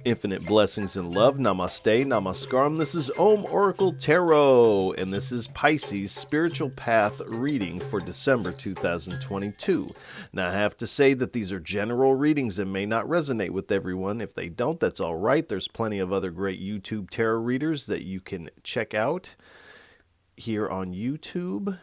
Infinite blessings and love. Namaste, namaskaram. This is Om Oracle Tarot, and this is Pisces Spiritual Path reading for December 2022. Now, I have to say that these are general readings and may not resonate with everyone. If they don't, that's all right. There's plenty of other great YouTube tarot readers that you can check out here on YouTube.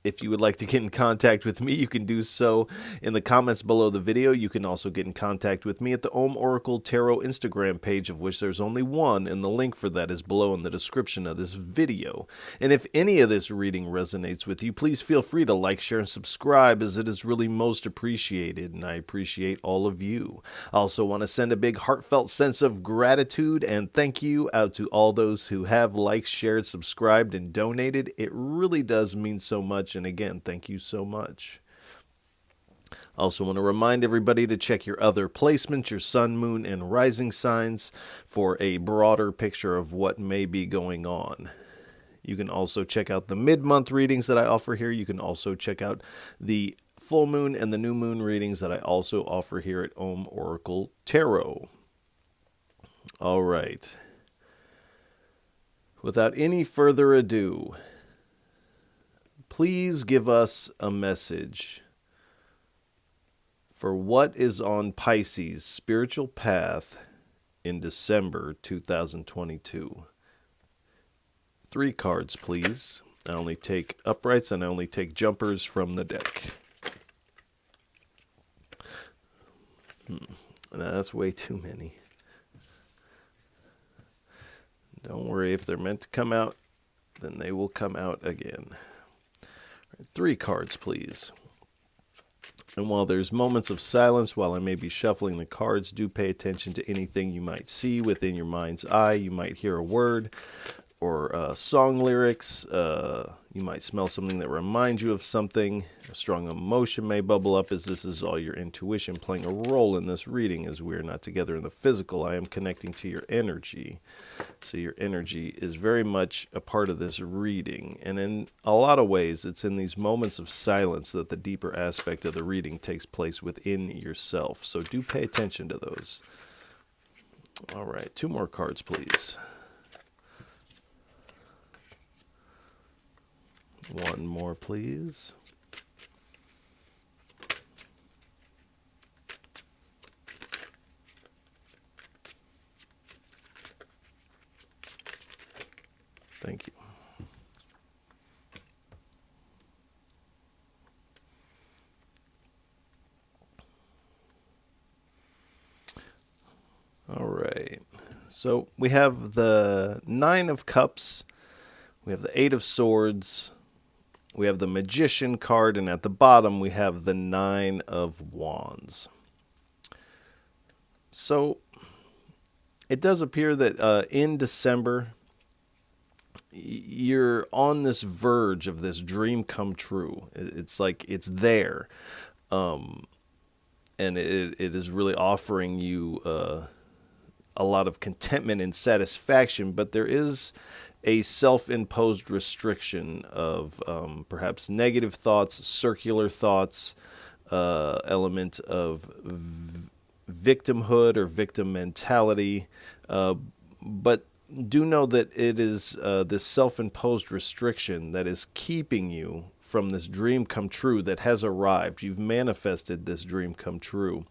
If you would like to get in contact with me, you can do so in the comments below the video. You can also get in contact with me at the Om Oracle Tarot Instagram page, of which there's only one, and the link for that is below in the description of this video. And if any of this reading resonates with you, please feel free to like, share, and subscribe, as it is really most appreciated, and I appreciate all of you. I also want to send a big heartfelt sense of gratitude and thank you out to all those who have liked, shared, subscribed, and donated. It really does mean so much. And again, thank you so much. I also want to remind everybody to check your other placements, your sun, moon, and rising signs, for a broader picture of what may be going on. You can also check out the mid-month readings that I offer here. You can also check out the full moon and the new moon readings that I also offer here at Om Oracle Tarot. All right. Without any further ado, please give us a message for what is on Pisces' spiritual path in December 2022. 3 cards, please. I only take uprights and I only take jumpers from the deck. No, that's way too many. Don't worry, if they're meant to come out, then they will come out again. 3 cards, please. And while there's moments of silence, while I may be shuffling the cards, do pay attention to anything you might see within your mind's eye. You might hear a word or song lyrics. You might smell something that reminds you of something. A strong emotion may bubble up, as this is all your intuition playing a role in this reading, as we are not together in the physical. I am connecting to your energy. So your energy is very much a part of this reading. And in a lot of ways, it's in these moments of silence that the deeper aspect of the reading takes place within yourself. So do pay attention to those. All right, 2 more cards, please. 1 more, please. Thank you. All right. So we have the 9 of Cups. We have the 8 of Swords. We have the Magician card, and at the bottom we have the 9 of Wands. So it does appear that in December, you're on this verge of this dream come true. It's like it's there. And it is really offering you a lot of contentment and satisfaction, but there is a self-imposed restriction of perhaps negative thoughts, circular thoughts, element of victimhood or victim mentality. But do know that it is this self-imposed restriction that is keeping you from this dream come true that has arrived. You've manifested this dream come true.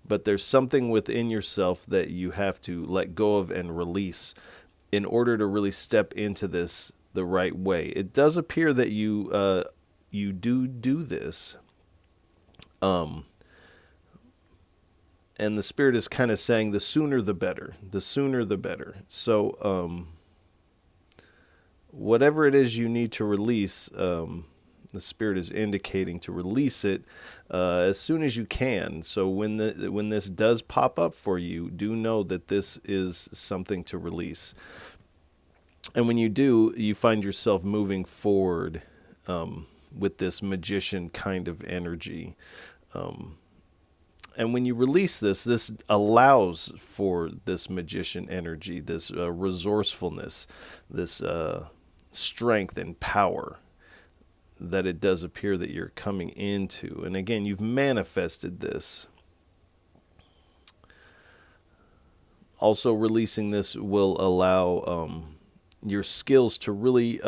But there's something within yourself that you have to let go of and release in order to really step into this the right way. It does appear that you do this. And the Spirit is kind of saying the sooner the better. The sooner the better. So whatever it is you need to release, the Spirit is indicating to release it as soon as you can. So when this does pop up for you, do know that this is something to release. And when you do, you find yourself moving forward with this magician kind of energy. And when you release this allows for this magician energy, this resourcefulness, this strength and power that it does appear that you're coming into. And again, you've manifested this. Also, releasing this will allow your skills to really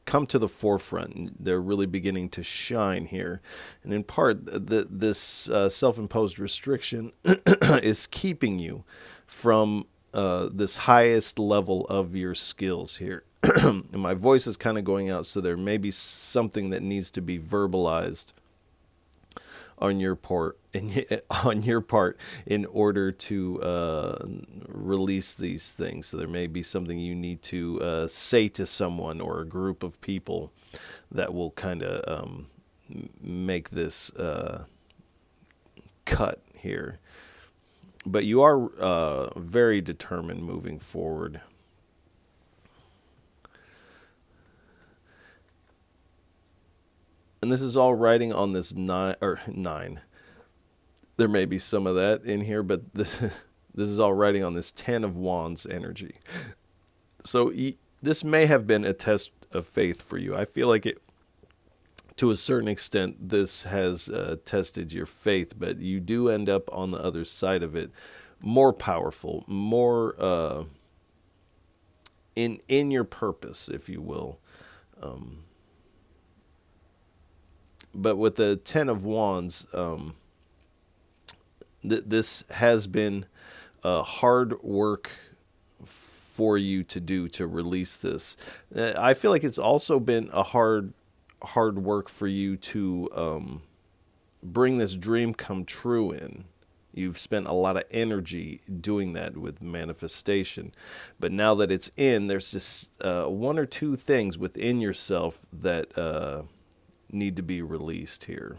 come to the forefront. They're really beginning to shine here. And in part, this self-imposed restriction is keeping you from this highest level of your skills here. And my voice is kind of going out, so there may be something that needs to be verbalized on your part in order to release these things. So there may be something you need to say to someone or a group of people that will kind of make this cut here. But you are very determined moving forward. And this is all writing on this nine. There may be some of that in here, but this is all writing on this 10 of Wands energy. So this may have been a test of faith for you. I feel like it, to a certain extent, this has tested your faith, but you do end up on the other side of it more powerful, more in your purpose, if you will. But with the 10 of Wands, this has been hard work for you to do to release this. I feel like it's also been a hard work for you to bring this dream come true in. You've spent a lot of energy doing that with manifestation. But now that it's in, there's just one or two things within yourself that need to be released here.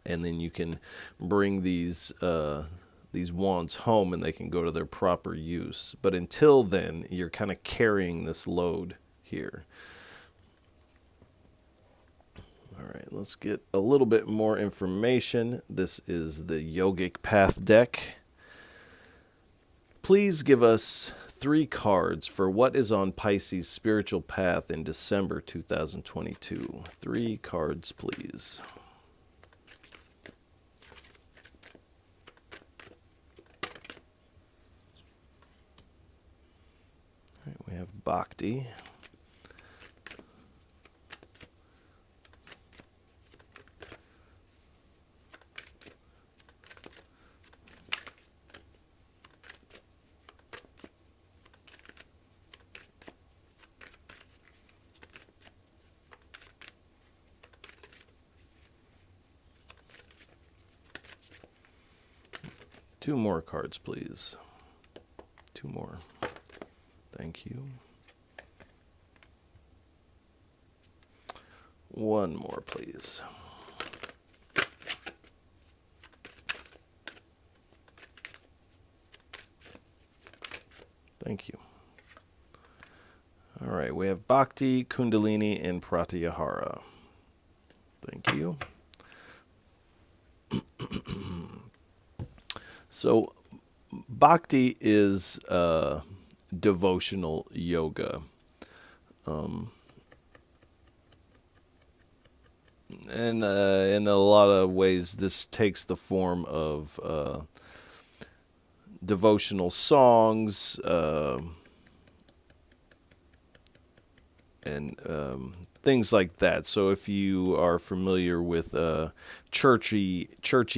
And then you can bring these wands home and they can go to their proper use. But until then, you're kind of carrying this load here. All right, let's get a little bit more information. This is the Yogic Path deck. Please give us 3 cards for what is on Pisces' spiritual path in December 2022. 3 cards, please. All right, we have Bhakti. Two more cards, please. 2 more. Thank you. 1 more, please. Thank you. All right, we have Bhakti, Kundalini, and Pratyahara. Thank you. So, Bhakti is devotional yoga. And in a lot of ways, this takes the form of devotional songs and things like that. So if you are familiar with churchy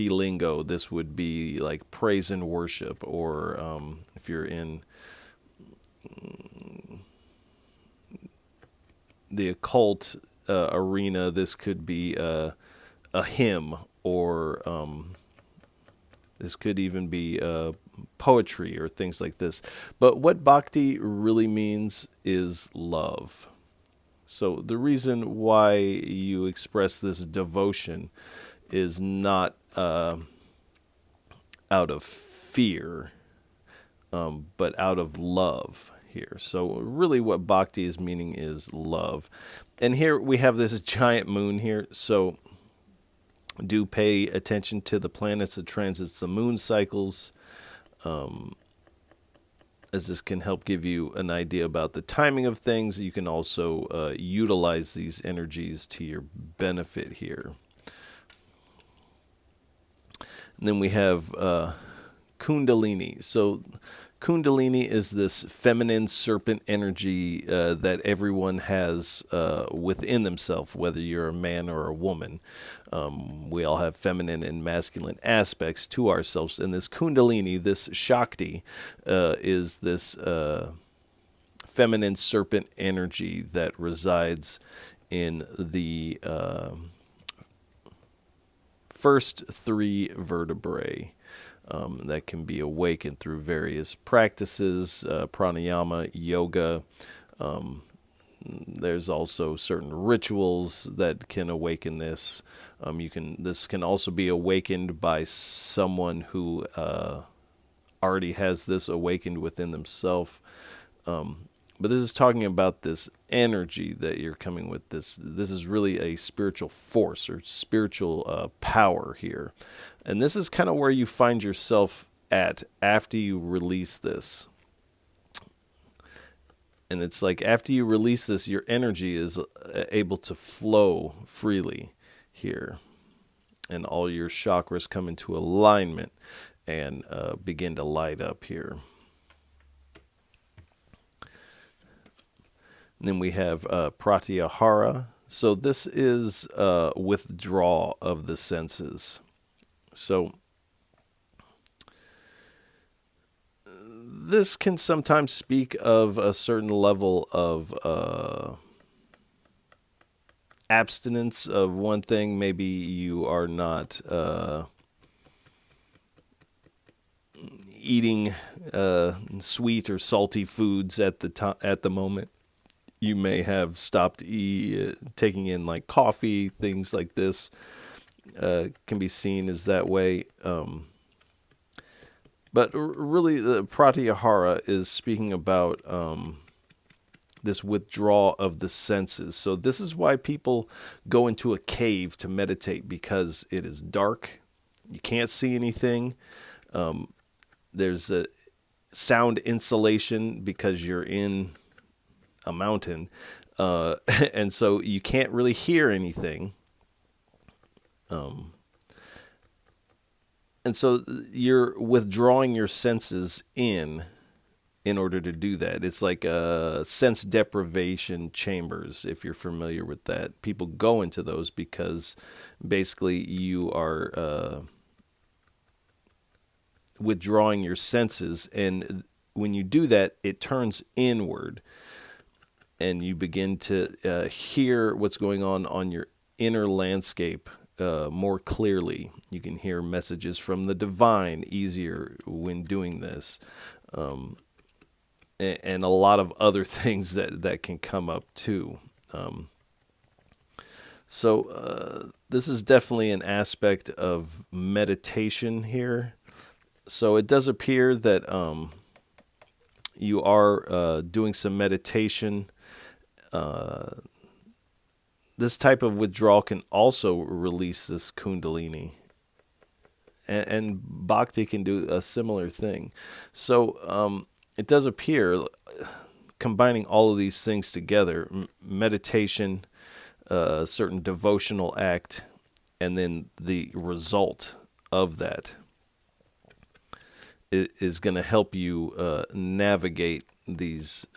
lingo, this would be like praise and worship, or if you're in the occult arena, this could be a hymn, or this could even be poetry or things like this. But what Bhakti really means is love. So the reason why you express this devotion is not out of fear, but out of love here. So really what Bhakti is meaning is love. And here we have this giant moon here, so do pay attention to the planets that transits the moon cycles, as this can help give you an idea about the timing of things. You can also utilize these energies to your benefit here. And then we have Kundalini. So Kundalini is this feminine serpent energy that everyone has within themselves, whether you're a man or a woman. We all have feminine and masculine aspects to ourselves. And this Kundalini, this Shakti, is this feminine serpent energy that resides in the first three vertebrae. That can be awakened through various practices, pranayama, yoga. There's also certain rituals that can awaken this. This can also be awakened by someone who already has this awakened within themselves. But this is talking about this energy that you're coming with. This is really a spiritual force or spiritual power here. And this is kind of where you find yourself at after you release this. And it's like after you release this, your energy is able to flow freely here. And all your chakras come into alignment and begin to light up here. And then we have pratyahara. So this is withdrawal of the senses. So this can sometimes speak of a certain level of abstinence of one thing. Maybe you are not eating sweet or salty foods at the moment. You may have stopped taking in like coffee, things like this. Can be seen as that way. But really, the pratyahara is speaking about this withdrawal of the senses. So this is why people go into a cave to meditate, because it is dark. You can't see anything. There's a sound insulation because you're in a mountain. And so you can't really hear anything. And so you're withdrawing your senses in order to do that. It's like sense deprivation chambers, if you're familiar with that. People go into those because basically you are withdrawing your senses. And when you do that, it turns inward. And you begin to hear what's going on your inner landscape more clearly. You can hear messages from the divine easier when doing this, and a lot of other things that can come up too. So this is definitely an aspect of meditation here. So it does appear that you are doing some meditation. This type of withdrawal can also release this Kundalini. And Bhakti can do a similar thing. So it does appear, combining all of these things together, meditation, certain devotional act, and then the result of that is going to help you navigate these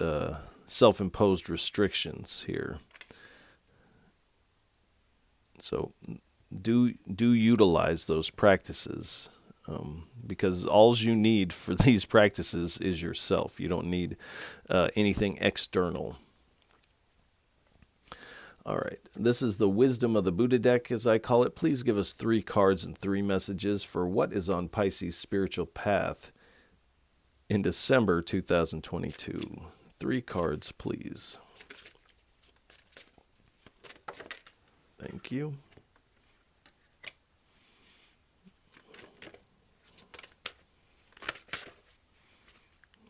self-imposed restrictions here. So do utilize those practices, because all you need for these practices is yourself. You don't need anything external. All right, this is the Wisdom of the Buddha deck, as I call it. Please give us 3 cards and 3 messages for what is on Pisces' spiritual path in December 2022. 3 cards, please. Thank you.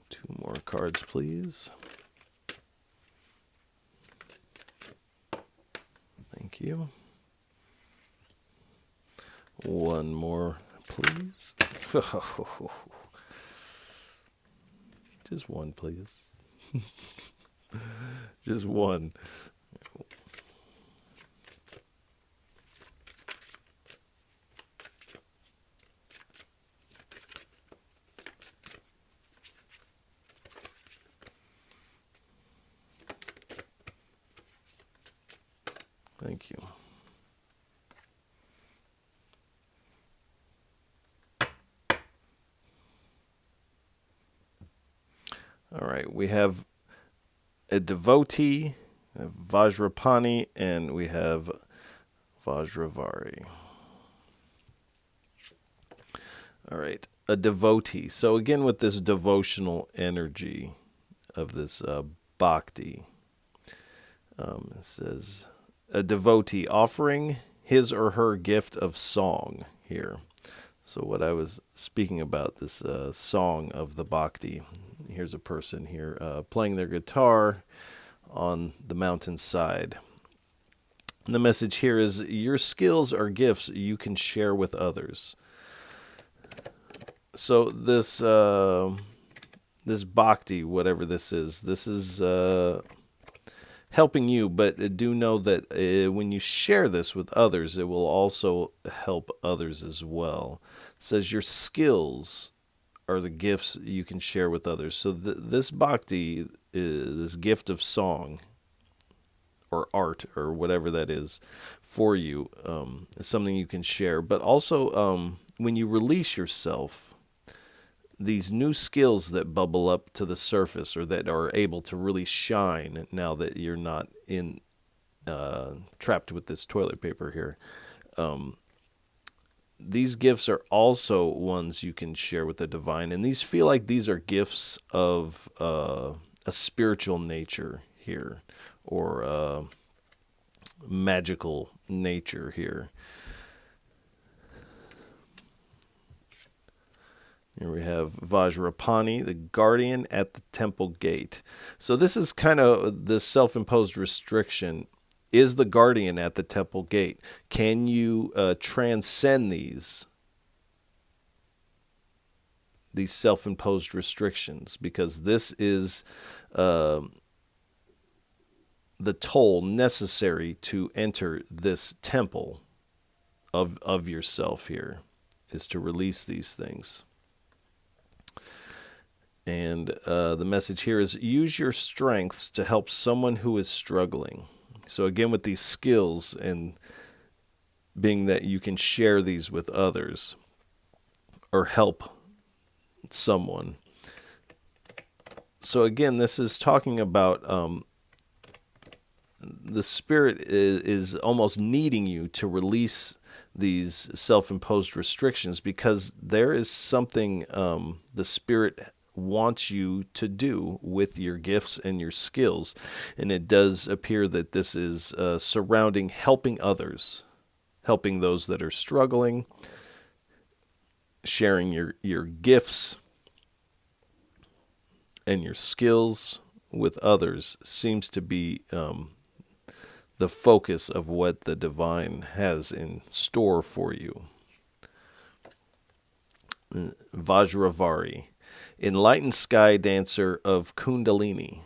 2 more cards, please. Thank you. 1 more, please. Just 1, please. Just 1. All right, we have a devotee, Vajrapani, and we have Vajravari. All right, a devotee. So again, with this devotional energy of this bhakti, it says a devotee offering his or her gift of song here. So what I was speaking about, this song of the bhakti. Here's a person here playing their guitar on the mountainside. And the message here is your skills are gifts you can share with others. So this bhakti, whatever this is helping you, but do know that when you share this with others, it will also help others as well. It says your skills are the gifts you can share with others. So this bhakti, this gift of song or art or whatever that is for you, is something you can share. But also when you release yourself, these new skills that bubble up to the surface or that are able to really shine now that you're not in trapped with this toilet paper here. These gifts are also ones you can share with the divine, and these feel like these are gifts of a spiritual nature here, or magical nature here. Here we have Vajrapani, the guardian at the temple gate. So this is kind of the self-imposed restriction. Is the guardian at the temple gate? Can you transcend these self-imposed restrictions? Because this is the toll necessary to enter this temple of yourself here, is to release these things. And the message here is use your strengths to help someone who is struggling. So again, with these skills and being that you can share these with others or help someone. So again, this is talking about the spirit is almost needing you to release these self-imposed restrictions, because there is something the spirit wants you to do with your gifts and your skills. And it does appear that this is surrounding helping others, helping those that are struggling, sharing your gifts and your skills with others seems to be the focus of what the divine has in store for you. Vajravari, enlightened sky dancer of Kundalini.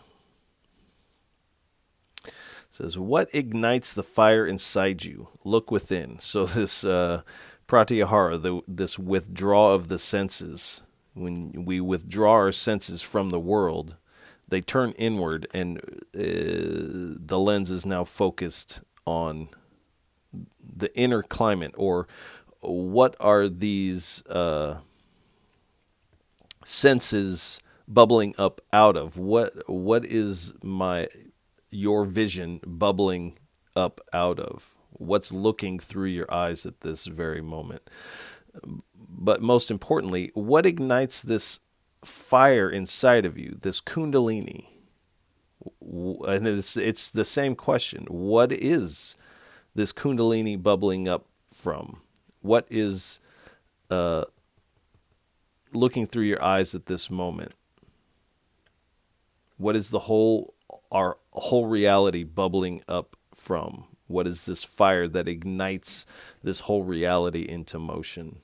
It says, what ignites the fire inside you? Look within. So this pratyahara, this withdrawal of the senses, when we withdraw our senses from the world, they turn inward, and the lens is now focused on the inner climate, or what are these senses bubbling up out of? What is your vision bubbling up out of? What's looking through your eyes at this very moment? But most importantly, what ignites this fire inside of you, this kundalini? And it's the same question. What is this kundalini bubbling up from? What is looking through your eyes at this moment? What is our whole reality bubbling up from? What is this fire that ignites this whole reality into motion?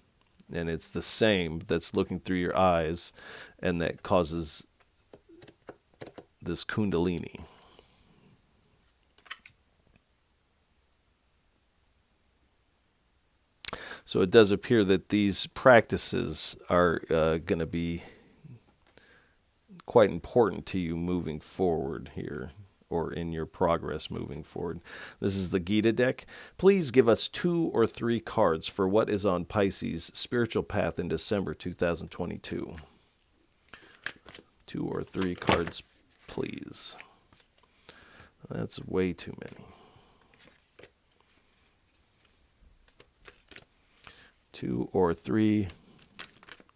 And it's the same that's looking through your eyes and that causes this kundalini. So it does appear that these practices are going to be quite important to you moving forward here, or in your progress moving forward. This is the Gita deck. Please give us 2 or 3 cards for what is on Pisces' spiritual path in December 2022. 2 or 3 cards, please. That's way too many. 2 or 3,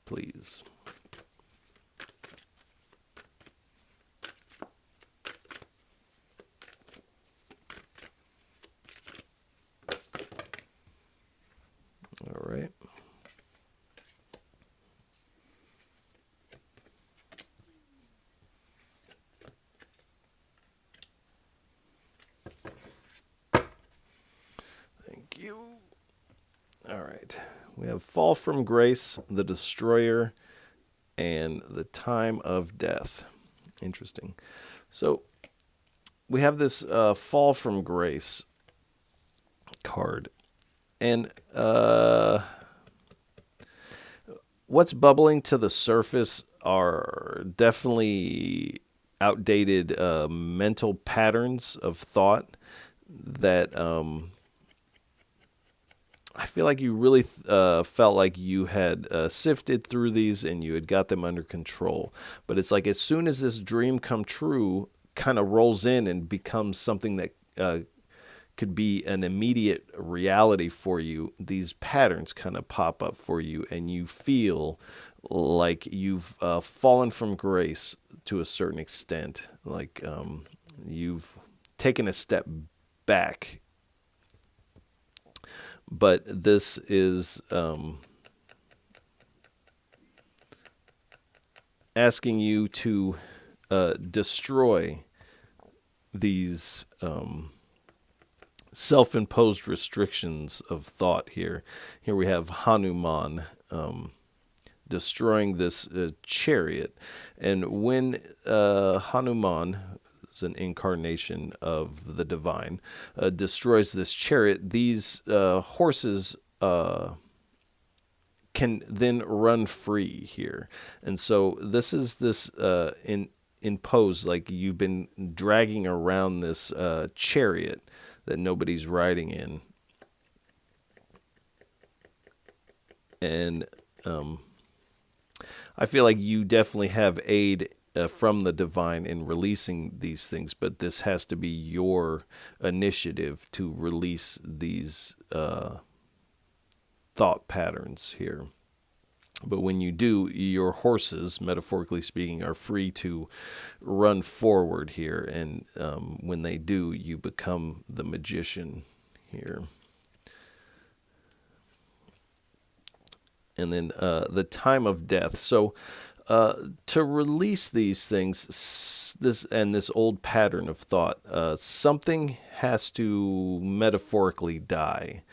please. All right. Thank you. All right. We have Fall from Grace, the Destroyer, and the Time of Death. Interesting. So we have this Fall from Grace card. And what's bubbling to the surface are definitely outdated mental patterns of thought that I feel like you really felt like you had sifted through these and you had got them under control. But it's like as soon as this dream come true, kind of rolls in and becomes something that could be an immediate reality for you, these patterns kind of pop up for you and you feel like you've fallen from grace to a certain extent, like you've taken a step back. But this is asking you to destroy these self-imposed restrictions of thought here. Here we have Hanuman destroying this chariot. And when Hanuman is an incarnation of the divine, destroys this chariot, these horses can then run free here. And so this is this imposed, like you've been dragging around this chariot that nobody's riding in. And I feel like you definitely have aid from the divine in releasing these things, but this has to be your initiative to release these thought patterns here. But when you do, your horses, metaphorically speaking, are free to run forward here. And when they do, you become the magician here. And then the time of death. So to release these things, this old pattern of thought, something has to metaphorically die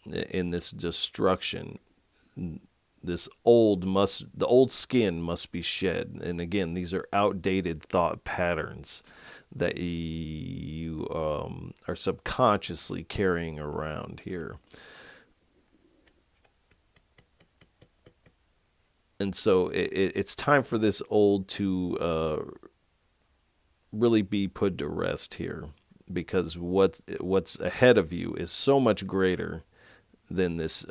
in this destruction. The old skin must be shed. And again, these are outdated thought patterns that you are subconsciously carrying around here. And so it's time for this old to really be put to rest here, because what's ahead of you is so much greater than this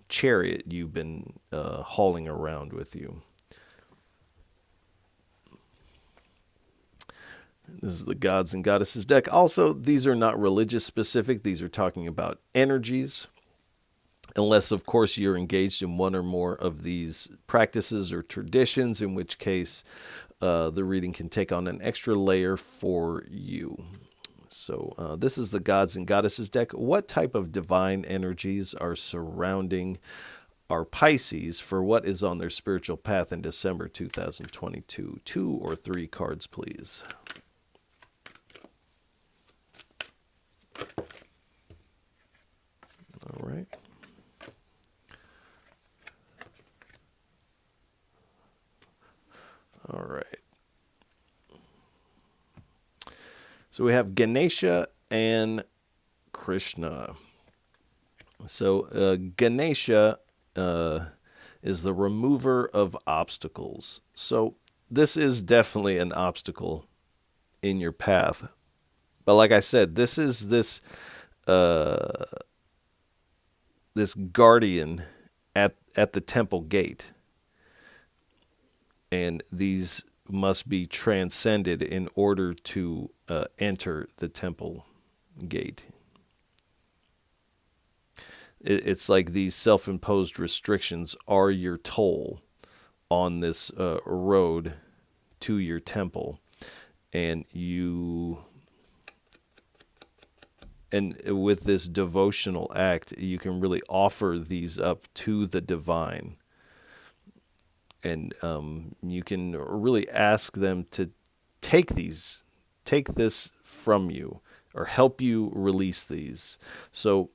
chariot you've been hauling around with you. This is the Gods and Goddesses deck. Also, these are not religious specific. These are talking about energies. Unless, of course, you're engaged in one or more of these practices or traditions, in which case the reading can take on an extra layer for you. So this is the Gods and Goddesses deck. What type of divine energies are surrounding our Pisces for what is on their spiritual path in December 2022? 2 or 3 cards, please. All right. All right. So we have Ganesha and Krishna. So Ganesha is the remover of obstacles. So this is definitely an obstacle in your path. But like I said, this is this guardian at the temple gate. and these must be transcended in order to enter the temple gate. It's like these self-imposed restrictions are your toll on this road to your temple, and with this devotional act, you can really offer these up to the divine, and you can really ask them to take this from you, or help you release these. So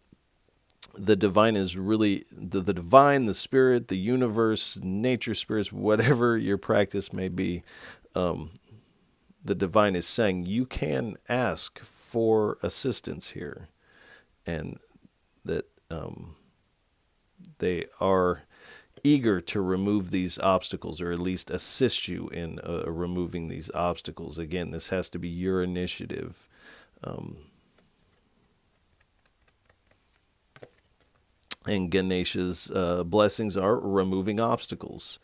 the divine is really the divine, the spirit, the universe, nature spirits, whatever your practice may be. The divine is saying you can ask for assistance here, and that they are eager to remove these obstacles, or at least assist you in removing these obstacles. Again, this has to be your initiative. And Ganesha's blessings are removing obstacles.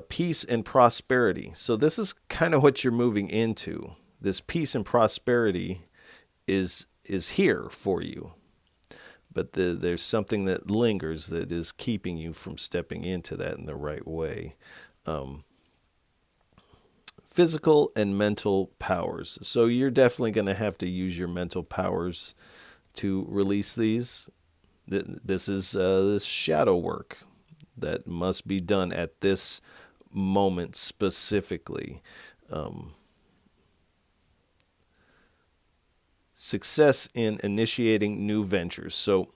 Peace and prosperity. So this is kind of what you're moving into. This peace and prosperity is here for you. But there's something that lingers that is keeping you from stepping into that in the right way. Physical and mental powers. So you're definitely going to have to use your mental powers to release these. This is this shadow work that must be done at this moment specifically. Success in initiating new ventures. So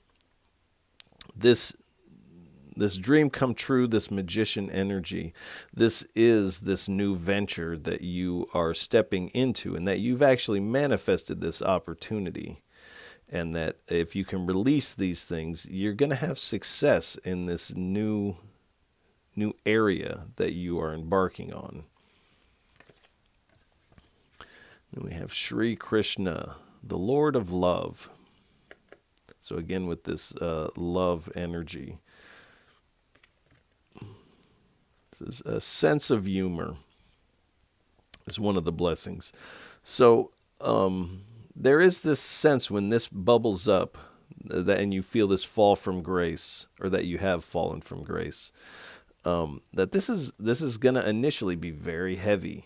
this dream come true, this magician energy, this is this new venture that you are stepping into, and that you've actually manifested this opportunity. And that if you can release these things, you're going to have success in this new area that you are embarking on. Then we have Sri Krishna, the Lord of Love. So again, with this love energy. This is a sense of humor is one of the blessings. So, there is this sense when this bubbles up, and you feel this fall from grace, or that you have fallen from grace, that this is going to initially be very heavy,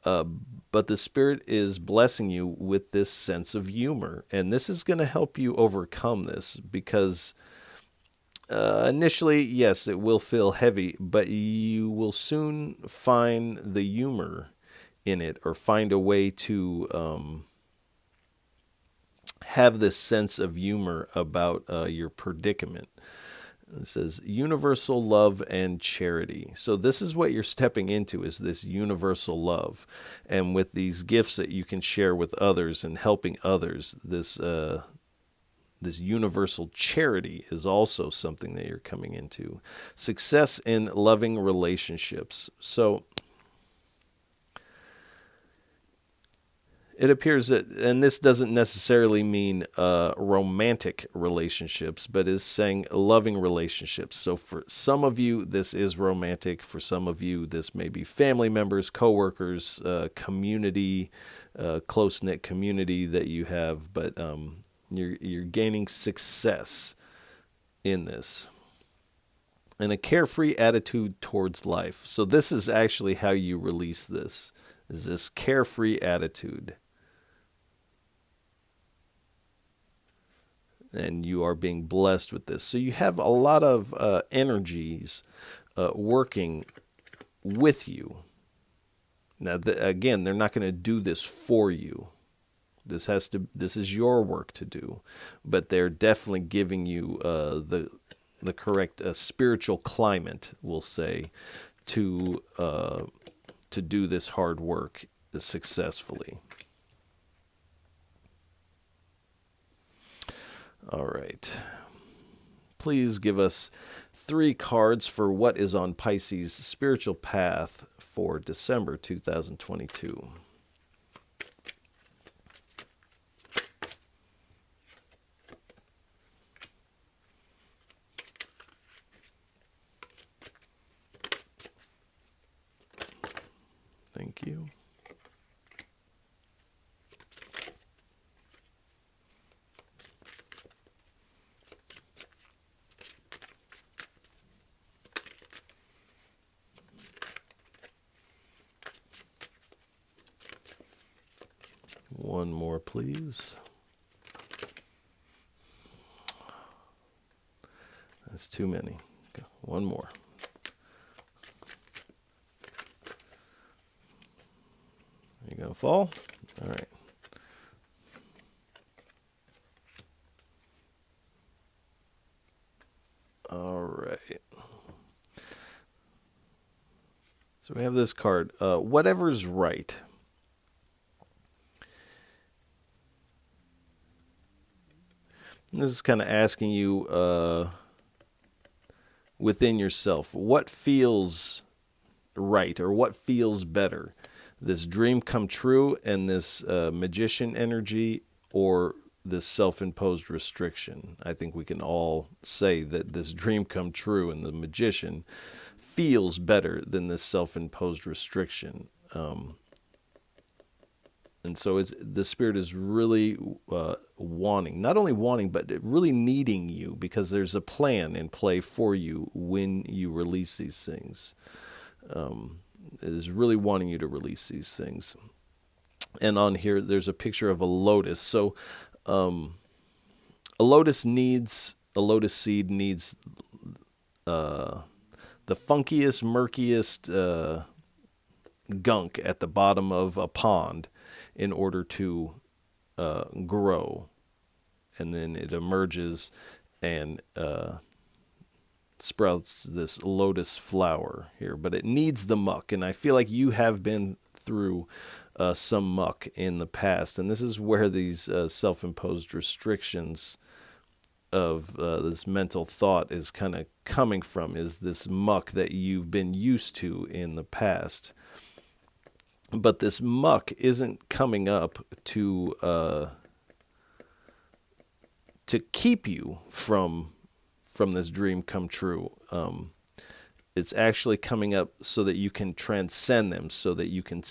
but the Spirit is blessing you with this sense of humor, and this is going to help you overcome this, because initially, yes, it will feel heavy, but you will soon find the humor in it, or find a way to have this sense of humor about your predicament. It says universal love and charity. So this is what you're stepping into, is this universal love. And with these gifts that you can share with others and helping others, this universal charity is also something that you're coming into. Success in loving relationships. So it appears that, and this doesn't necessarily mean romantic relationships, but is saying loving relationships. So for some of you, this is romantic. For some of you, this may be family members, coworkers, community, close-knit community that you have. But you're gaining success in this. And a carefree attitude towards life. So this is actually how you release this, is this carefree attitude. And you are being blessed with this. So you have a lot of energies working with you. Now, again, they're not going to do this for you. This is your work to do, but they're definitely giving you the correct spiritual climate, we'll say, to do this hard work successfully. All right. Please give us 3 cards for what is on Pisces' spiritual path for December 2022. Thank you. One more, please. That's too many. One more. Are you going to fall? All right. All right. So we have this card. Whatever's right. And this is kind of asking you within yourself, what feels right or what feels better? This dream come true and this magician energy, or this self-imposed restriction? I think we can all say that this dream come true and the magician feels better than this self-imposed restriction. And so the Spirit is really wanting, not only wanting, but really needing you, because there's a plan in play for you when you release these things. It is really wanting you to release these things. And on here, there's a picture of a lotus. So a lotus seed needs the funkiest, murkiest gunk at the bottom of a pond in order to grow. And then it emerges and sprouts this lotus flower here. But it needs the muck. And I feel like you have been through some muck in the past. And this is where these self-imposed restrictions of this mental thought is kind of coming from, is this muck that you've been used to in the past. But this muck isn't coming up to keep you from this dream come true. It's actually coming up so that you can transcend them, so that you can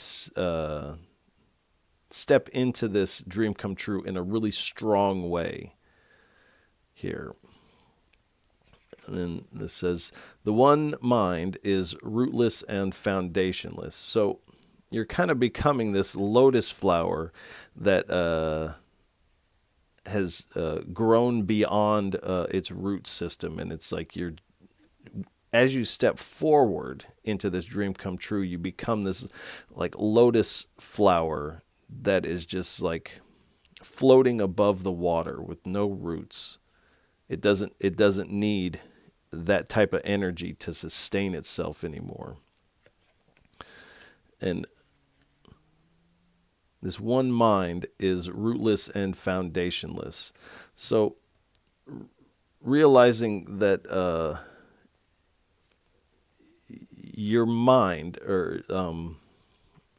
step into this dream come true in a really strong way here. And then this says, the one mind is rootless and foundationless. So you're kind of becoming this lotus flower that has grown beyond its root system. And it's like as you step forward into this dream come true, you become this like lotus flower that is just like floating above the water with no roots. It doesn't need that type of energy to sustain itself anymore. And this one mind is rootless and foundationless. So realizing that your mind, or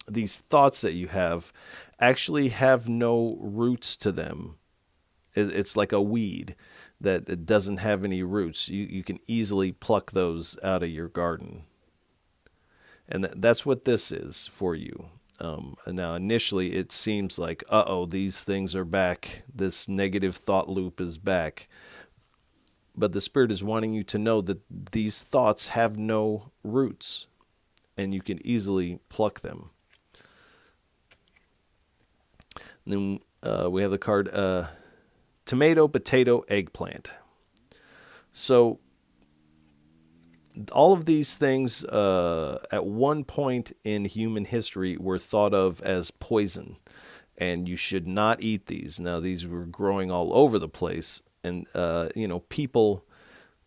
these thoughts that you have, actually have no roots to them. It's like a weed that it doesn't have any roots. You can easily pluck those out of your garden. And that's what this is for you. Now, initially, it seems like, these things are back. This negative thought loop is back. But the Spirit is wanting you to know that these thoughts have no roots, and you can easily pluck them. And then we have the card tomato, potato, eggplant. So all of these things at one point in human history were thought of as poison, and you should not eat these. Now, these were growing all over the place, and people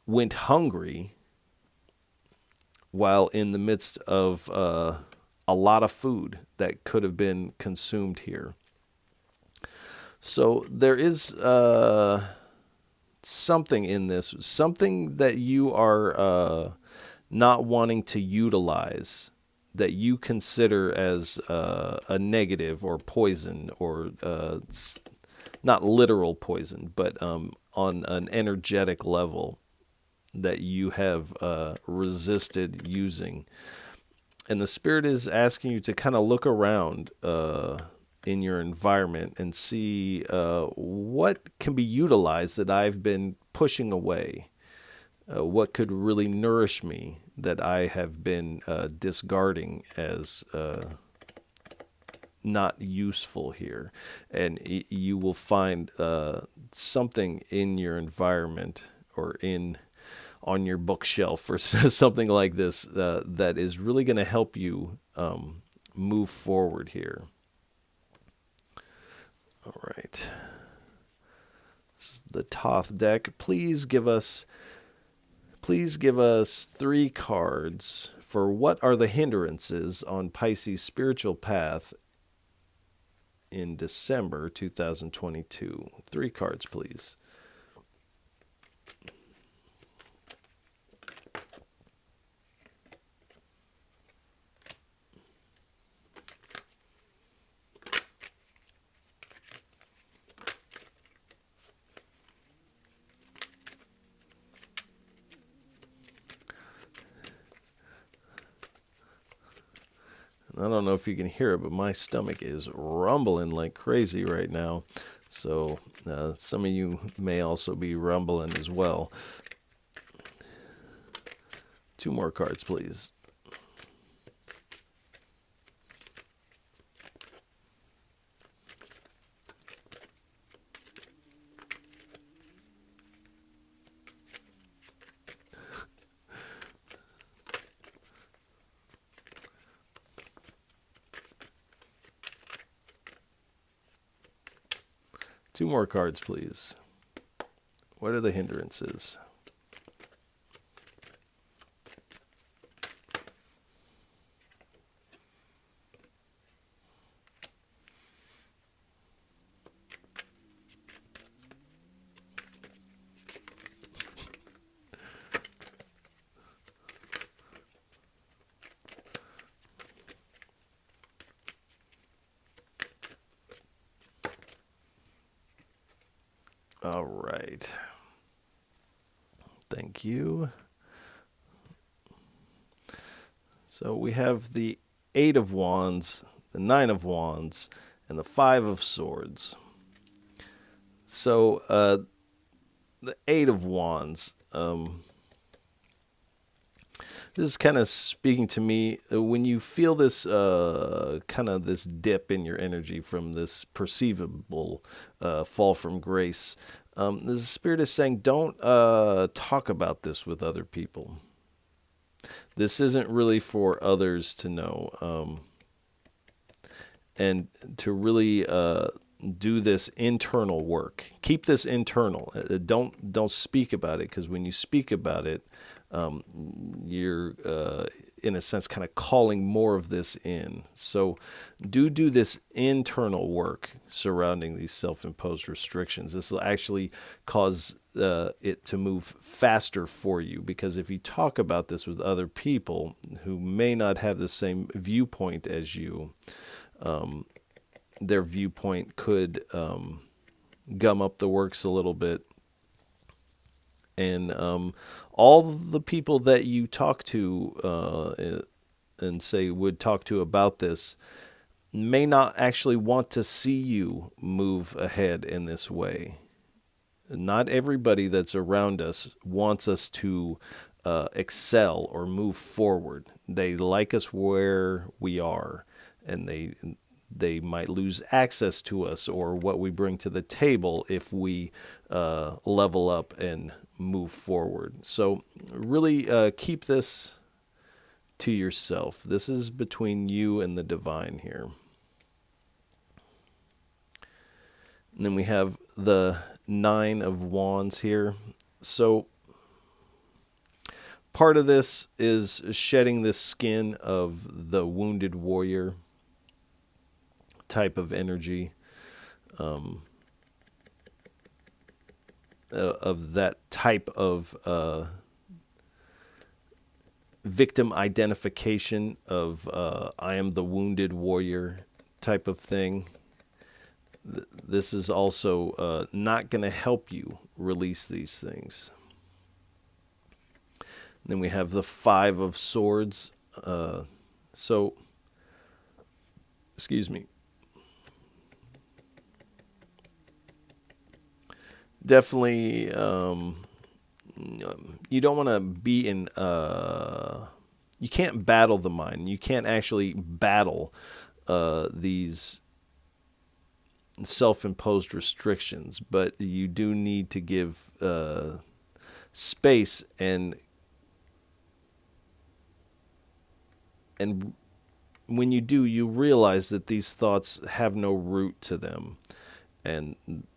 went hungry while in the midst of a lot of food that could have been consumed here. So there is something in this, something that you are not wanting to utilize, that you consider as a negative or poison, or not literal poison, but on an energetic level that you have resisted using. And the Spirit is asking you to kind of look around in your environment and see what can be utilized that I've been pushing away. What could really nourish me that I have been discarding as not useful here. And you will find something in your environment or on your bookshelf or something like this that is really going to help you move forward here. All right. This is the Thoth deck. Please give us 3 cards for what are the hindrances on Pisces' spiritual path in December 2022. 3 cards, please. I don't know if you can hear it, but my stomach is rumbling like crazy right now. So some of you may also be rumbling as well. 2 more cards, please. Two more cards, please. What are the hindrances? All right. Thank you. So we have the 8 of Wands, the 9 of Wands, and the 5 of Swords. So the 8 of Wands, this is kind of speaking to me when you feel this kind of this dip in your energy from this perceivable fall from grace. The Spirit is saying, don't talk about this with other people. This isn't really for others to know. And to really do this internal work. Keep this internal. Don't speak about it, because when you speak about it, you're in a sense kind of calling more of this in. So do this internal work surrounding these self-imposed restrictions. This will actually cause it to move faster for you, because if you talk about this with other people who may not have the same viewpoint as you, their viewpoint could gum up the works a little bit. And all the people that you talk to and say would talk to about this may not actually want to see you move ahead in this way. Not everybody that's around us wants us to excel or move forward. They like us where we are, and they might lose access to us or what we bring to the table if we level up and move forward. So really keep this to yourself. This is between you and the divine here. And then we have the 9 of Wands here. So part of this is shedding this skin of the wounded warrior type of energy, of that type of victim identification of I am the wounded warrior type of thing. This is also not going to help you release these things. Then we have the 5 of Swords, So, excuse me. Definitely, you don't want to be in, you can't battle the mind. You can't actually battle these self-imposed restrictions, but you do need to give space and when you do, you realize that these thoughts have no root to them, and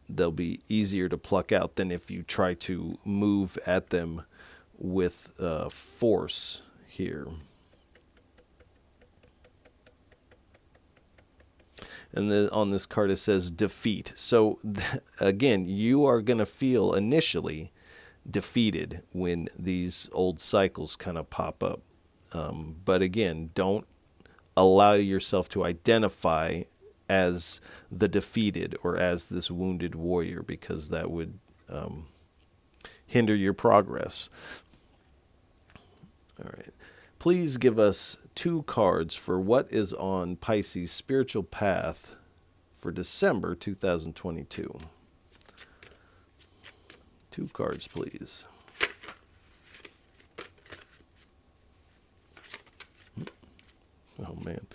they'll be easier to pluck out than if you try to move at them with force here. And then on this card it says defeat. So again, you are going to feel initially defeated when these old cycles kind of pop up. But again, don't allow yourself to identify as the defeated or as this wounded warrior, because that would hinder your progress. All right. Please give us 2 cards for what is on Pisces' spiritual path for December 2022. 2 cards, please. Oh, man.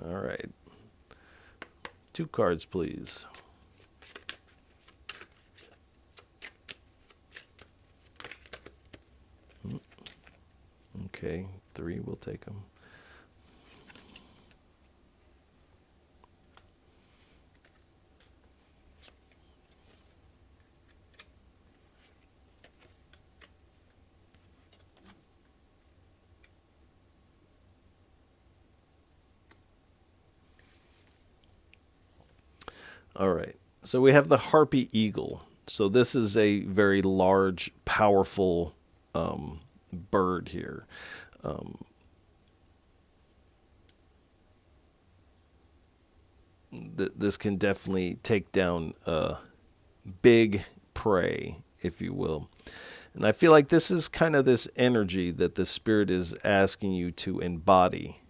All right. 2 cards, please. Okay, 3, we'll take them. All right, so we have the harpy eagle. So this is a very large, powerful bird here. This can definitely take down big prey, if you will. And I feel like this is kind of this energy that the spirit is asking you to embody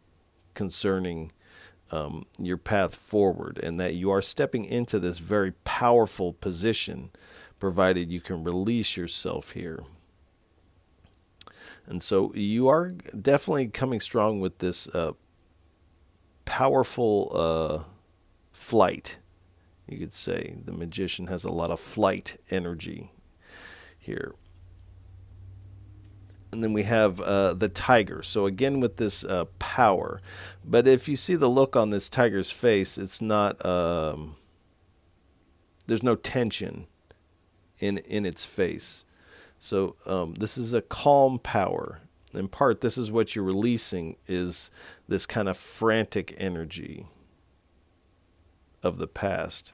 concerning your path forward, and that you are stepping into this very powerful position, provided you can release yourself here. And so you are definitely coming strong with this powerful flight, you could say. The magician has a lot of flight energy here. And then we have the tiger. So again with this power. But if you see the look on this tiger's face, it's not, there's no tension in its face. So this is a calm power. In part, this is what you're releasing, is this kind of frantic energy of the past.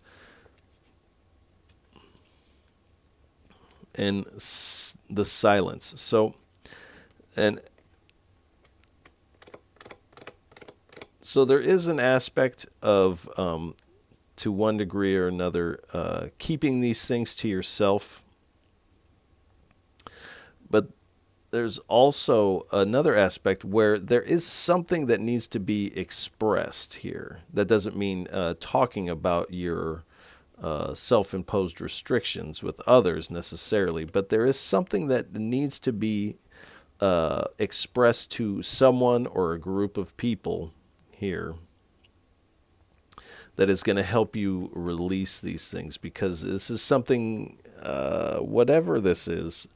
And the silence. So there is an aspect of, to one degree or another, keeping these things to yourself. But there's also another aspect where there is something that needs to be expressed here. That doesn't mean talking about your self-imposed restrictions with others necessarily, but there is something that needs to be expressed to someone or a group of people here that is going to help you release these things, because this is something, whatever this is,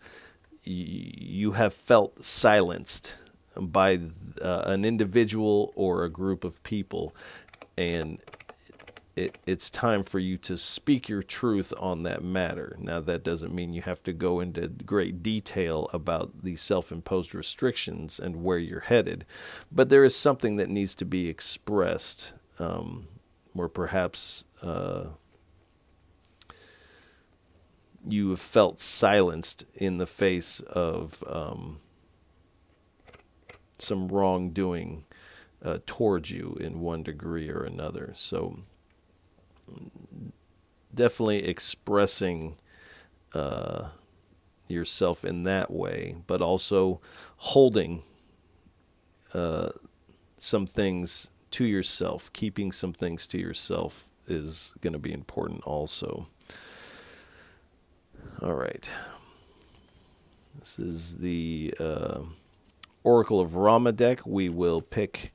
you have felt silenced by an individual or a group of people, and it's time for you to speak your truth on that matter. Now, that doesn't mean you have to go into great detail about the self-imposed restrictions and where you're headed, but there is something that needs to be expressed, where perhaps you have felt silenced in the face of some wrongdoing towards you in one degree or another. So definitely expressing yourself in that way, but also holding some things to yourself, keeping some things to yourself is going to be important also. All right. This is the Oracle of Rama deck. We will pick,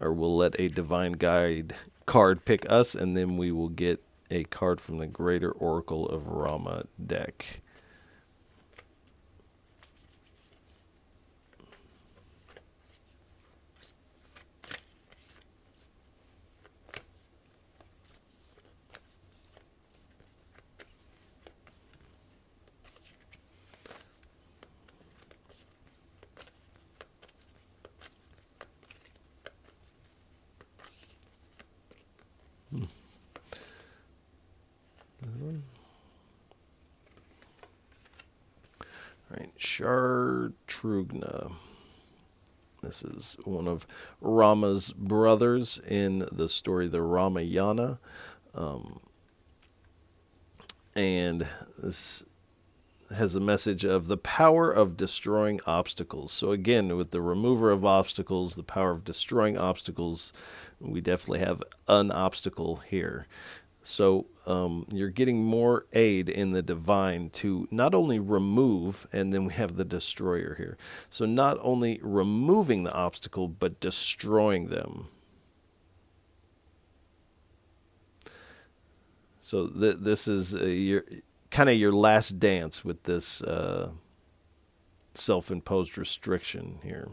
or we'll let a Divine Guide card pick us, and then we will get a card from the Greater Oracle of Rama deck. All right, Chartrugna. This is one of Rama's brothers in the story the Ramayana. And this has a message of the power of destroying obstacles. So again, with the remover of obstacles, the power of destroying obstacles, we definitely have an obstacle here. So you're getting more aid in the divine to not only remove, and then we have the destroyer here. So not only removing the obstacle, but destroying them. So this is your kind of your last dance with this self-imposed restriction here.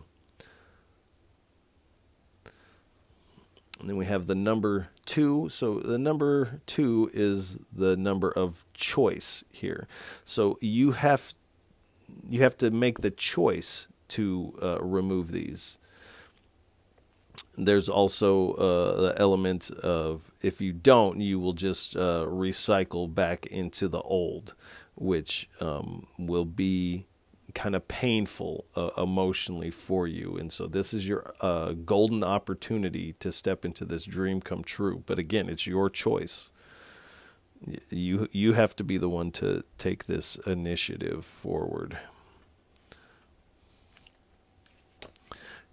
And then we have the number 2. So the number 2 is the number of choice here. So you have to make the choice to remove these. There's also the element of if you don't, you will just recycle back into the old, which will be kind of painful emotionally for you. And so this is your golden opportunity to step into this dream come true. But again, it's your choice. You have to be the one to take this initiative forward.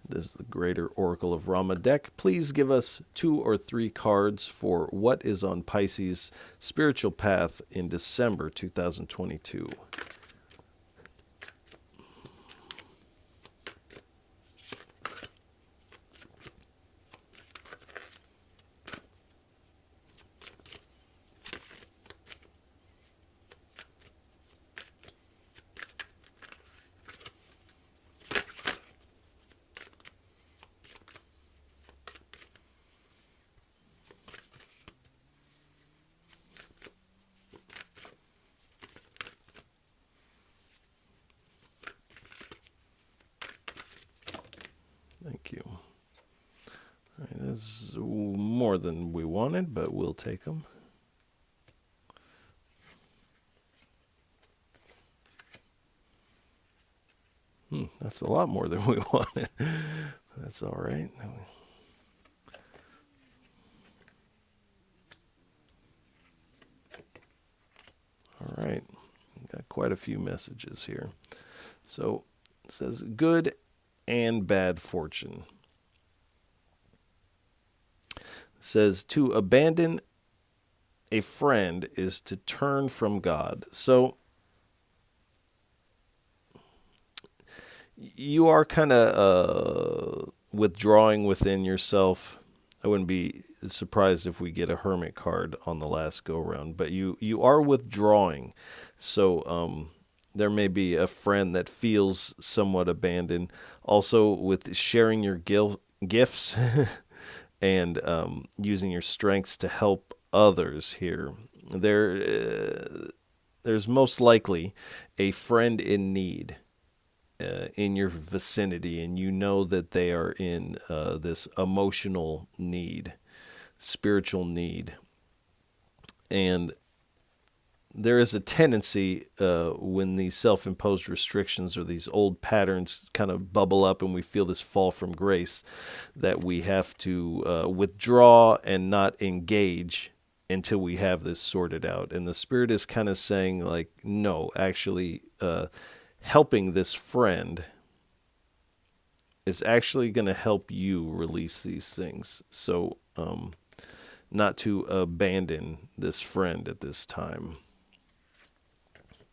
This is the Greater Oracle of Rama deck. Please give us 2 or 3 cards for what is on Pisces' spiritual path in December 2022. Thank you. All right, that's more than we wanted, but we'll take them. That's a lot more than we wanted. That's all right. All right. Got quite a few messages here. So it says good and bad fortune. It says to abandon a friend is to turn from God. So you are kind of withdrawing within yourself. I wouldn't be surprised if we get a hermit card on the last go round, but you are withdrawing. So there may be a friend that feels somewhat abandoned. Also with sharing your gifts and using your strengths to help others here. There's most likely a friend in need in your vicinity, and you know that they are in this emotional need, spiritual need. And there is a tendency when these self-imposed restrictions or these old patterns kind of bubble up and we feel this fall from grace, that we have to withdraw and not engage until we have this sorted out. And the Spirit is kind of saying, like, no, actually, helping this friend is actually going to help you release these things. So, not to abandon this friend at this time.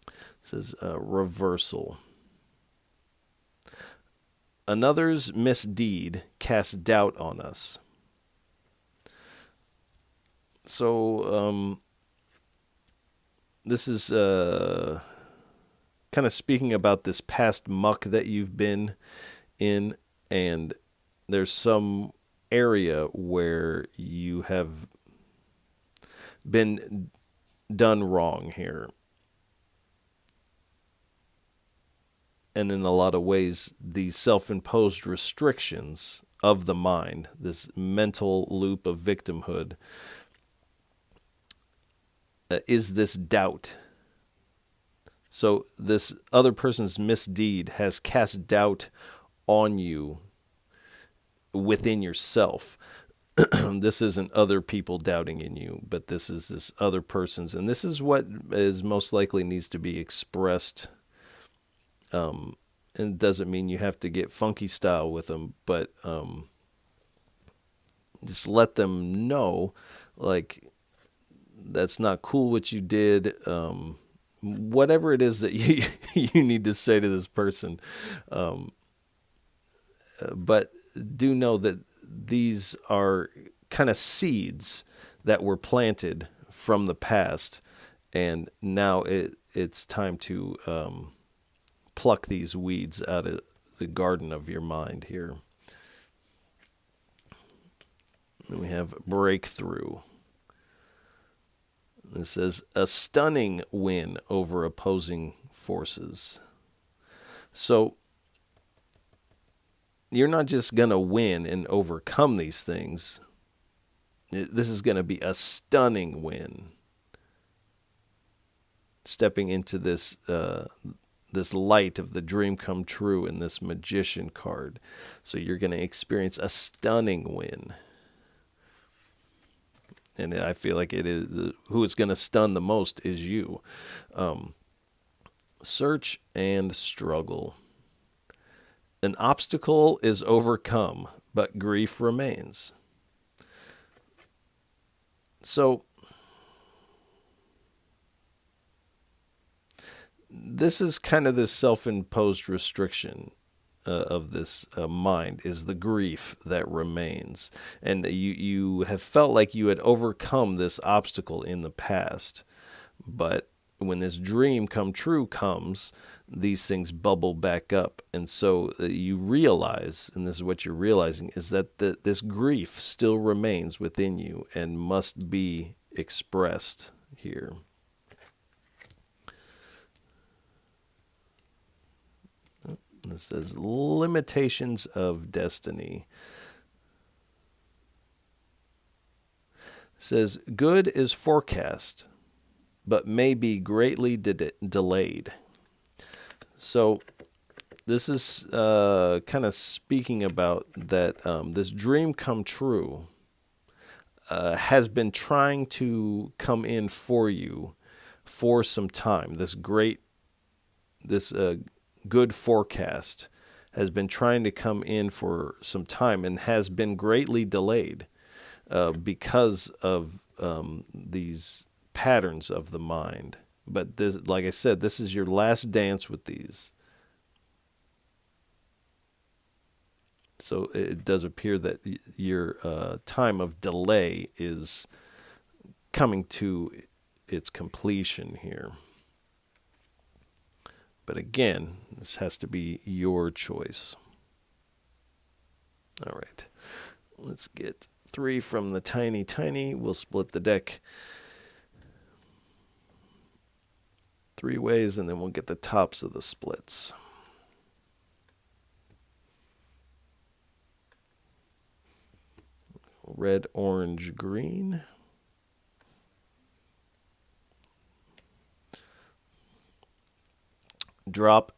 It says reversal. Another's misdeed casts doubt on us. So, this is kind of speaking about this past muck that you've been in, and there's some area where you have been done wrong here. And in a lot of ways, these self-imposed restrictions of the mind, this mental loop of victimhood, is this doubt. So this other person's misdeed has cast doubt on you within yourself. This isn't other people doubting in you, but this is this other person's. And this is what is most likely needs to be expressed. And it doesn't mean you have to get funky style with them, but just let them know, like, that's not cool what you did. Whatever it is that you need to say to this person. But do know that these are kind of seeds that were planted from the past, and now it's time to pluck these weeds out of the garden of your mind here. Then we have breakthrough. It says a stunning win over opposing forces. So you're not just going to win and overcome these things. This is going to be a stunning win. Stepping into this this light of the dream come true in this magician card. So you're going to experience a stunning win. And I feel like it is who it's going to stun the most is you. Search and struggle. An obstacle is overcome, but grief remains. So this is kind of this self-imposed restriction of this mind, is the grief that remains. And you have felt like you had overcome this obstacle in the past. But when this dream come true comes, these things bubble back up. And so you realize, and this is what you're realizing, is that this grief still remains within you and must be expressed here. This says limitations of destiny. It says good is forecast, but may be greatly delayed. So this is kind of speaking about that this dream come true has been trying to come in for you for some time. This good forecast has been trying to come in for some time and has been greatly delayed because of these patterns of the mind. But this, like I said, this is your last dance with these. So it does appear that your time of delay is coming to its completion here. But again, this has to be your choice. All right. Let's get 3 from the tiny. We'll split the deck 3 ways, and then we'll get the tops of the splits. Red, orange, green. Drop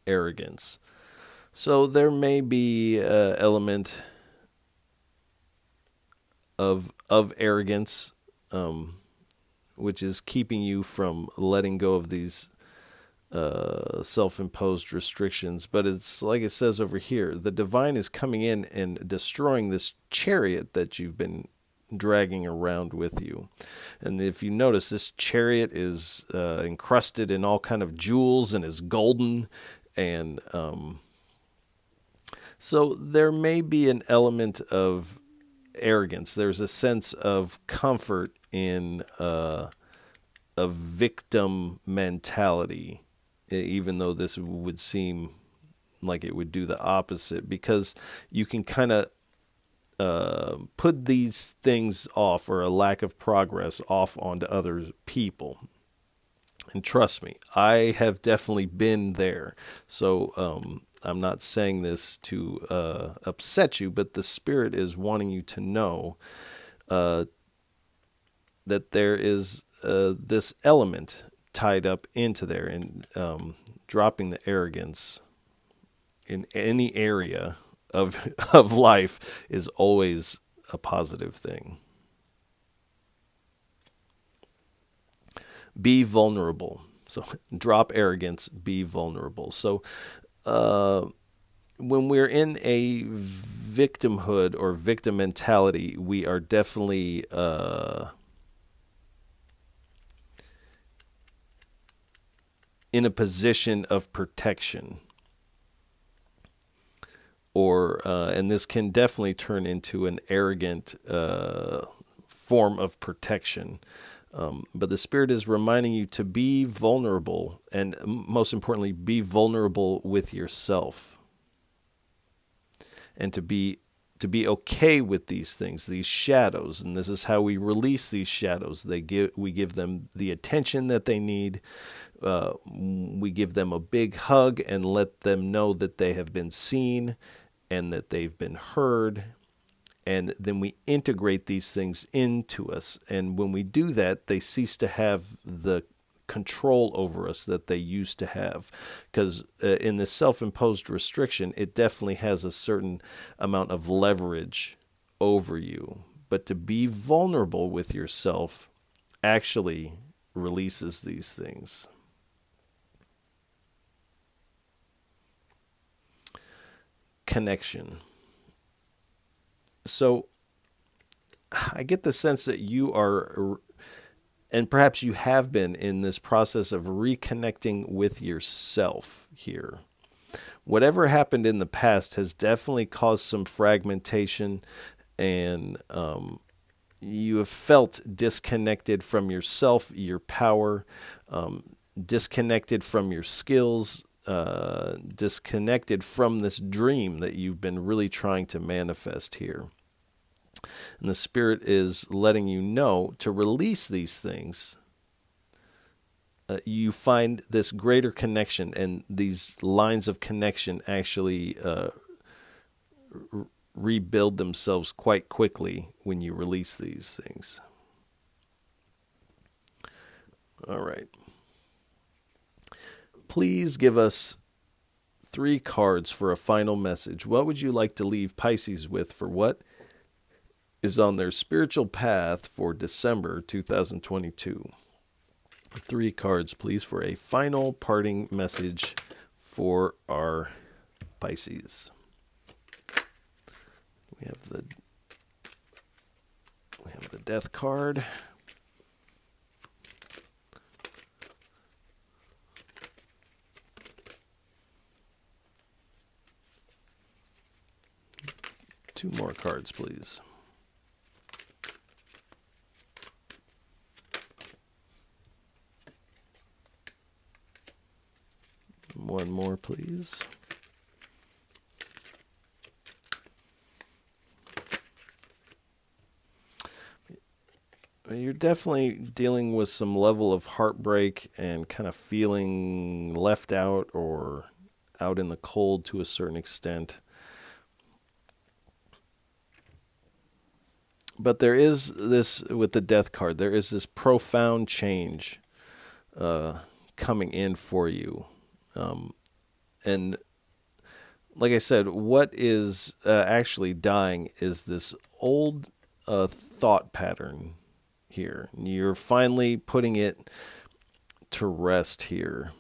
arrogance. So there may be an element of arrogance which is keeping you from letting go of these self-imposed restrictions. But it's like it says over here, the divine is coming in and destroying this chariot that you've been dragging around with you. And if you notice, this chariot is encrusted in all kind of jewels and is golden. And so there may be an element of arrogance. There's a sense of comfort in a victim mentality, even though this would seem like it would do the opposite, because you can kind of put these things off, or a lack of progress off, onto other people. And trust me, I have definitely been there. So I'm not saying this to upset you, but the Spirit is wanting you to know that there is this element tied up into there, and dropping the arrogance in any area of life is always a positive thing. Be vulnerable. So drop arrogance, be vulnerable. So when we're in a victimhood or victim mentality, we are definitely in a position of protection. Or and this can definitely turn into an arrogant form of protection. But the Spirit is reminding you to be vulnerable, and most importantly, be vulnerable with yourself, and to be okay with these things, these shadows. And this is how we release these shadows. We give them the attention that they need. We give them a big hug and let them know that they have been seen and that they've been heard. And then we integrate these things into us. And when we do that, they cease to have the control over us that they used to have. Because in this self-imposed restriction, it definitely has a certain amount of leverage over you. But to be vulnerable with yourself actually releases these things. Connection. So I get the sense that you are, and perhaps you have been, in this process of reconnecting with yourself here. Whatever happened in the past has definitely caused some fragmentation, and you have felt disconnected from yourself, your power, disconnected from your skills, disconnected from this dream that you've been really trying to manifest here. And the Spirit is letting you know to release these things. You find this greater connection, and these lines of connection actually rebuild themselves quite quickly when you release these things. All right. Please give us 3 cards for a final message. What would you like to leave Pisces with for what is on their spiritual path for December 2022? 3 cards, please, for a final parting message for our Pisces. We have the Death card. Two more cards, please. One more, please. You're definitely dealing with some level of heartbreak and kind of feeling left out or out in the cold to a certain extent. But there is this, with the Death card, there is this profound change coming in for you. And like I said, what is actually dying is this old thought pattern here. You're finally putting it to rest here.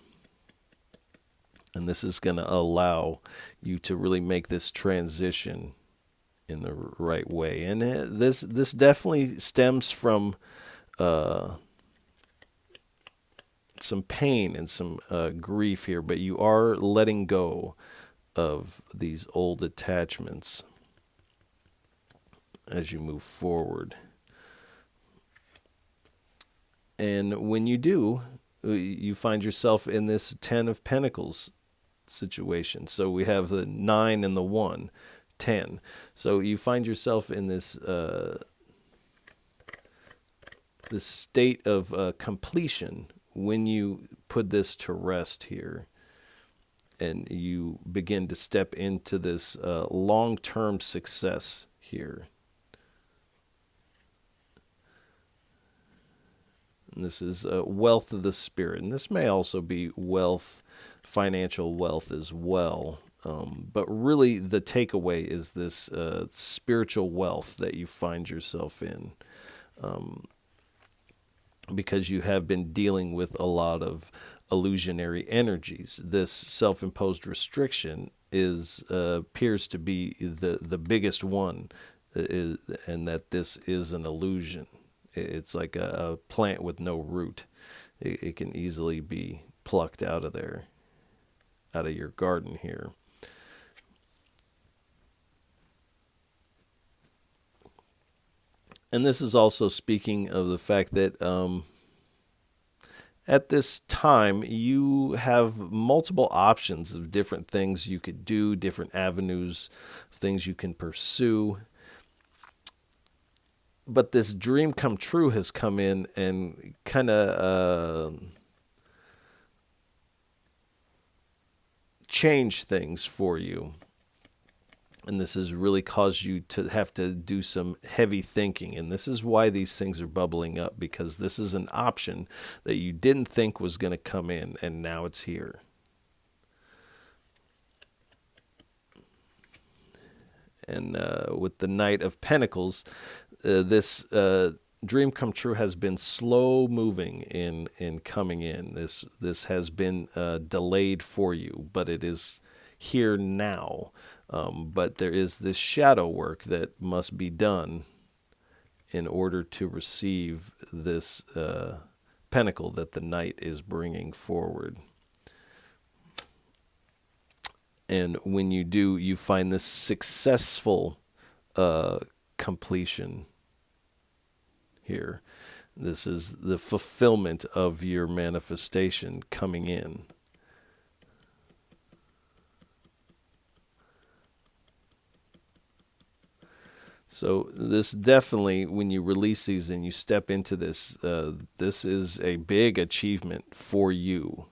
And this is going to allow you to really make this transition in the right way. And this definitely stems from some pain and some grief here, but you are letting go of these old attachments as you move forward. And when you do, you find yourself in this 10 of Pentacles situation. So we have the 9 and the 1, 10. So you find yourself in this this state of completion when you put this to rest here, and you begin to step into this long-term success here. And this is wealth of the spirit, and this may also be wealth, financial wealth as well. But really the takeaway is this spiritual wealth that you find yourself in. Because you have been dealing with a lot of illusionary energies. This self-imposed restriction appears to be the biggest one, and that this is an illusion. It's like a plant with no root. It can easily be plucked out of there, out of your garden here. And this is also speaking of the fact that at this time, you have multiple options of different things you could do, different avenues, things you can pursue. But this dream come true has come in and kind of changed things for you. And this has really caused you to have to do some heavy thinking. And this is why these things are bubbling up, because this is an option that you didn't think was going to come in, and now it's here. And with the Knight of Pentacles, this dream come true has been slow moving in coming in. This has been delayed for you, but it is here now. But there is this shadow work that must be done in order to receive this pentacle that the Knight is bringing forward. And when you do, you find this successful completion here. This is the fulfillment of your manifestation coming in. So this definitely, when you release these and you step into this, this is a big achievement for you.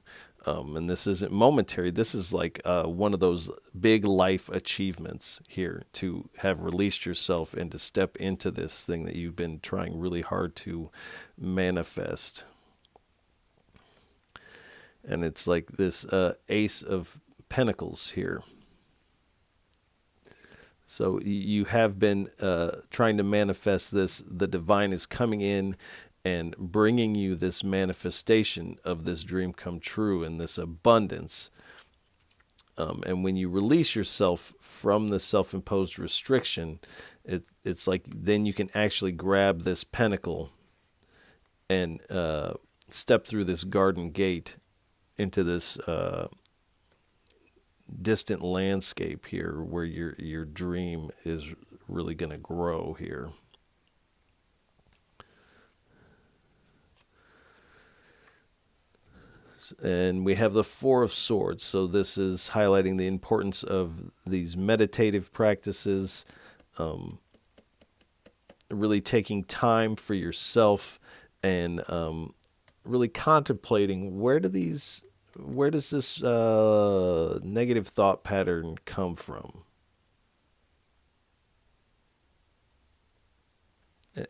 And this isn't momentary. This is like one of those big life achievements here, to have released yourself and to step into this thing that you've been trying really hard to manifest. And it's like this Ace of Pentacles here. So you have been trying to manifest this. The divine is coming in and bringing you this manifestation of this dream come true and this abundance. And when you release yourself from the self-imposed restriction, it's like then you can actually grab this pentacle and step through this garden gate into this distant landscape here, where your dream is really going to grow here. And we have the Four of Swords. So this is highlighting the importance of these meditative practices, really taking time for yourself, and really contemplating where does this negative thought pattern come from?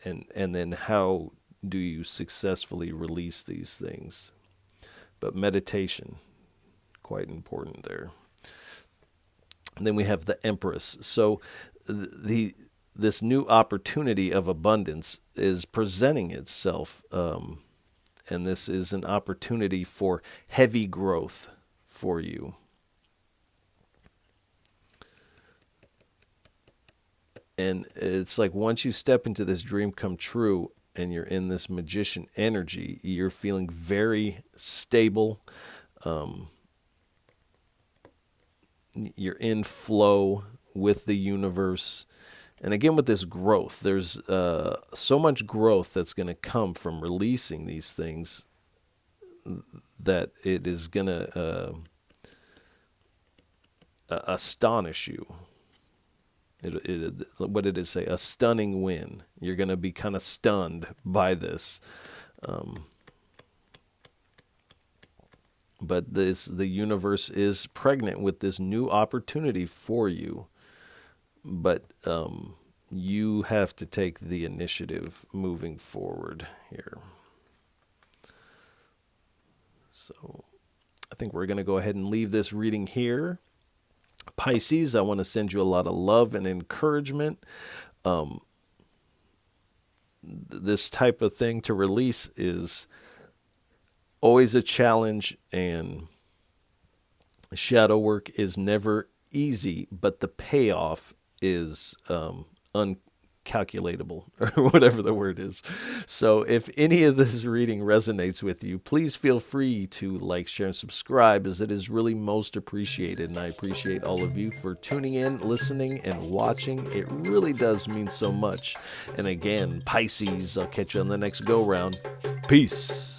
And then how do you successfully release these things? But meditation, quite important there. And then we have the Empress. So the this new opportunity of abundance is presenting itself, and this is an opportunity for heavy growth for you. And it's like once you step into this dream come true and you're in this magician energy, you're feeling very stable. You're in flow with the universe. And again, with this growth, there's so much growth that's going to come from releasing these things that it is going to astonish you. What did it say? A stunning win. You're going to be kind of stunned by this. But the universe is pregnant with this new opportunity for you. But you have to take the initiative moving forward here. So I think we're going to go ahead and leave this reading here. Pisces, I want to send you a lot of love and encouragement. This type of thing to release is always a challenge, and shadow work is never easy, but the payoff is uncalculatable, or whatever the word is. So if any of this reading resonates with you, please feel free to like, share, and subscribe, as it is really most appreciated. And I appreciate all of you for tuning in, listening, and watching. It really does mean so much. And again, Pisces, I'll catch you on the next go round. Peace.